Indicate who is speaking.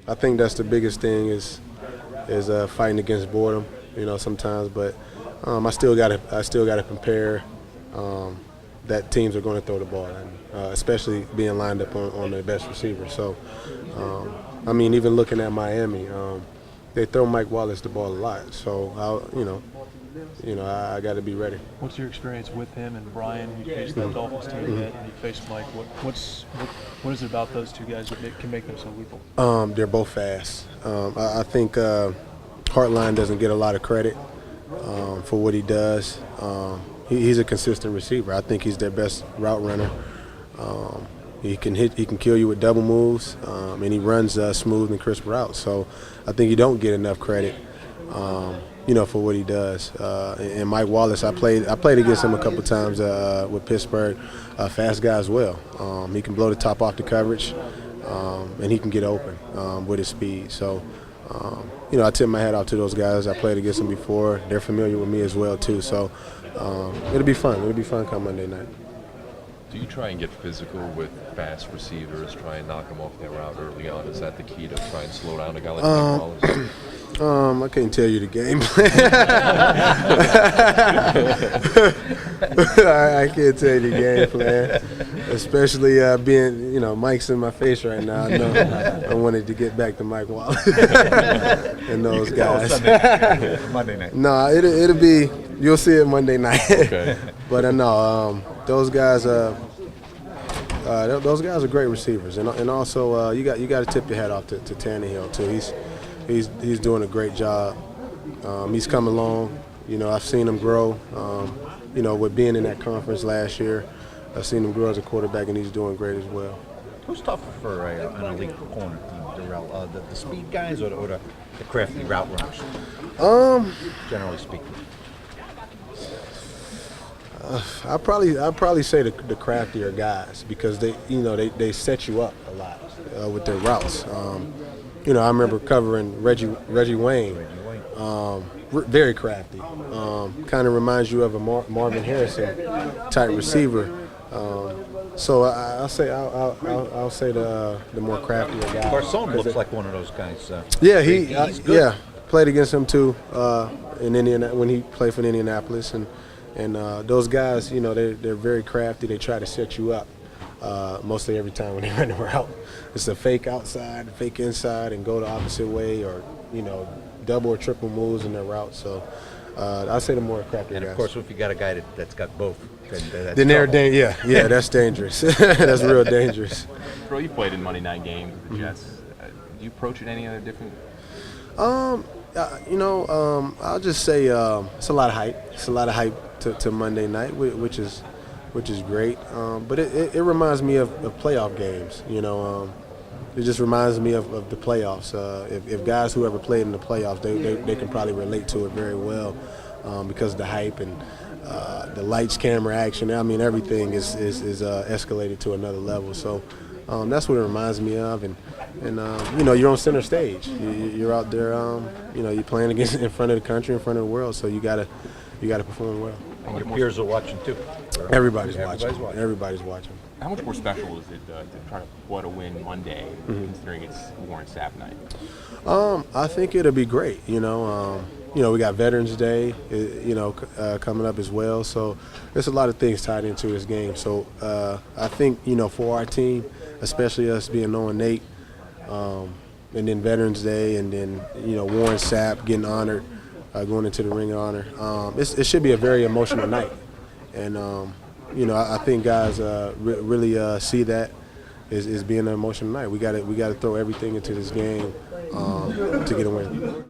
Speaker 1: I think that's the biggest thing is fighting against boredom. Sometimes, but I still gotta compare that teams are going to throw the ball, and especially being lined up on their best receiver. So, even looking at Miami, they throw Mike Wallace the ball a lot. So, I got to be ready.
Speaker 2: What's your experience with him and Brian? You faced the Dolphins team yet, and you faced Mike. What is it about those two guys that can make them so lethal?
Speaker 1: They're both fast. I think Hartline doesn't get a lot of credit for what he does. He's a consistent receiver. I think he's their best route runner. He can kill you with double moves, and he runs smooth and crisp routes. So I think you don't get enough credit, for what he does. And Mike Wallace, I played against him a couple times with Pittsburgh. Fast guy as well. He can blow the top off the coverage, and he can get open with his speed. So. I tip my hat off to those guys. I played against them before. They're familiar with me as well too. So it'll be fun. It'll be fun come Monday night.
Speaker 3: Do you try and get physical with fast receivers, try and knock them off their route early on? Is that the key to try and slow down a guy like Mike Wallace?
Speaker 1: I can't tell you the game plan. I can't tell you the game plan, especially being, Mike's in my face right now. I know I wanted to get back to Mike Wallace and those guys.
Speaker 4: Monday night.
Speaker 1: No, it'll be. You'll see it Monday night.
Speaker 3: Okay.
Speaker 1: But I know those guys. Those guys are great receivers, and also you got to tip your hat off to Tannehill too. He's doing a great job. He's come along. I've seen him grow. With being in that conference last year, I've seen him grow as a quarterback, and he's doing great as well.
Speaker 4: Who's tougher for an elite corner, the speed guys or the crafty route runners? Generally speaking.
Speaker 1: I'd probably say the craftier guys because they set you up a lot with their routes. I remember covering Reggie Wayne. Very crafty. Kind of reminds you of a Marvin Harrison type receiver. So I'll say the more craftier guy.
Speaker 4: Garcon looks like one of those guys.
Speaker 1: He's good. Yeah, played against him too in Indiana when he played for Indianapolis, and those guys, they're very crafty. They try to set you up mostly every time when they run the route. It's a fake outside, fake inside, and go the opposite way, or double or triple moves in their route. So I'd say the more crafty guys.
Speaker 4: And of course, if you got a guy that's got both,
Speaker 1: then they're that's dangerous. That's real dangerous.
Speaker 5: Bro, you played in Monday night games with the Jets. Do you approach it any other different?
Speaker 1: I'll just say it's a lot of hype. It's a lot of hype to Monday night, which is great. But it reminds me of playoff games. It just reminds me of the playoffs. If guys who ever played in the playoffs, they can probably relate to it very well because of the hype and the lights, camera, action. Everything is escalated to another level. So that's what it reminds me of. And you're on center stage. You're out there. You're playing in front of the country, in front of the world. So you gotta perform well.
Speaker 4: And your peers are watching too.
Speaker 1: Everybody's watching.
Speaker 5: How much more special is it to try to pull out a win Monday, considering it's Warren Sapp night?
Speaker 1: I think it'll be great. We got Veterans Day, coming up as well. So there's a lot of things tied into this game. So I think, for our team, especially us being 0-8, and then Veterans Day, and then Warren Sapp getting honored, going into the Ring of Honor. It should be a very emotional night, and I think guys really see that as being an emotional night. We got to throw everything into this game to get a win.